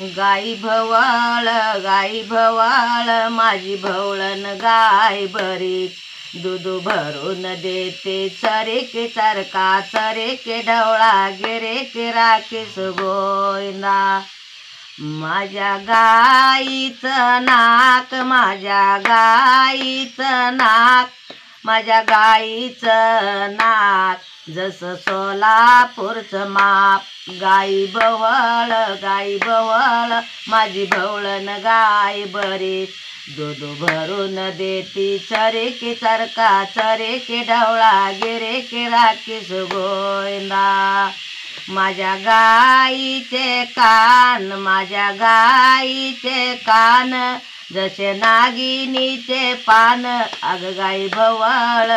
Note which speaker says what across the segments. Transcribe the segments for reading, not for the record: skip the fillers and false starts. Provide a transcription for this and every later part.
Speaker 1: गाई भवाळ माझी भवळण गाय बरी, दूध भरून देते चरे के चरका, चरे के ढवळा गिरे के राखीस गोविंदा. माझ्या गाईचं नाक, माझ्या गाईचं नाक, माझ्या गाईचं नाक जसं सोलापूरचं माप. गाई भवळ माझी भवळण गाय बरी, दूध भरून देती चरे के चरका, चरे के ढवळा गिरे के राखीस गोविंदा. माझ्या गाईचे कान, माझ्या गाईचे कान जसे नागिनीचे पान. अग गाई भवळ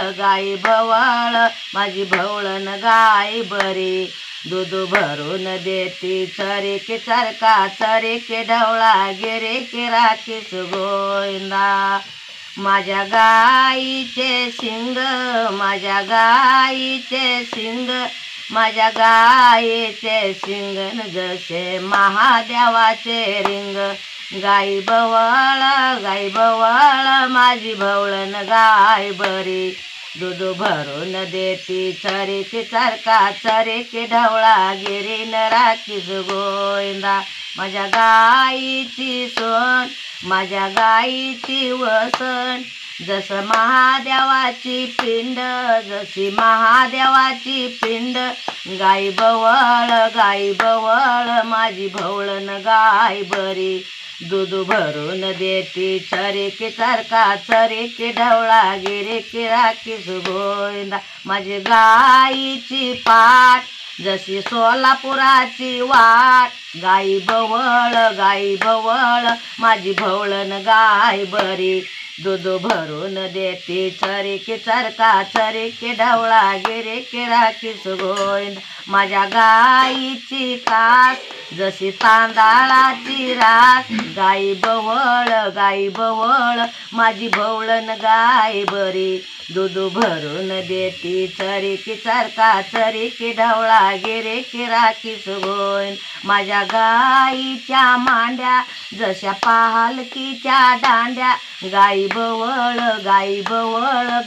Speaker 1: माझी भवळण गाय बरी, दूध भरून देती चरे के चरका, चरे के ढवळा गिरे के राखीस गोविंदा. माझ्या गाईचे शिंग, माझ्या गाईचे शिंग, माझ्या गाईचे शिंगण जसे महादेवाचे रिंग. गाई भवळ माझी भवळण गाय बरी, दूध भरून देती चरे के चरका, चरे के ढवळा गिरे न राखीस गोविंदा. माझ्या गाईची सोन, माझ्या गाईची वसन जसं महादेवाची पिंड, जशी महादेवाची पिंड. गाई भवळ माझी भवळण गाय बरी, दूध भरून देती चरे के चरका, चरे के ढवळा गिरे के राखीस गोविंदा. माझी गाईची पाट जशी सोलापुराची वाट. गाई भवळ माझी भवळण गाय बरी, दूध भरून देती चरे के चरका, चरे के ढवळा गिरे के राखीस गोविंदा. माझ्या गाईची कास जशी तांदळाची रास. गाई भवळ माझी भवळण गाय बरी, दूध भरून देती चरे के चरका, चरे के ढवळा गिरे के राखीस गोविंदा. माझ्या गाईच्या मांड्या जशा पालकीच्या दांड्या. गाई भवळ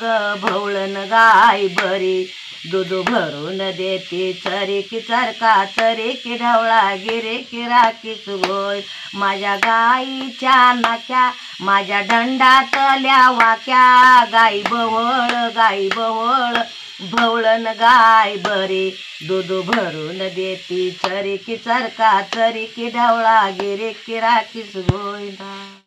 Speaker 1: ग भवळण गाय बरी, दूध भरून देती चरे के चरका, चरे के ढवळा गिरे के राखीस गोविंदा. माझ्या गाईच्या नाक्या, माझ्या दंडातल्या वाक्या. गाई भवळ भवळण गाय बरी, दूध भरून देती चरे के चरका, चरे के ढवळा गिरे के राखीस गोविंदा.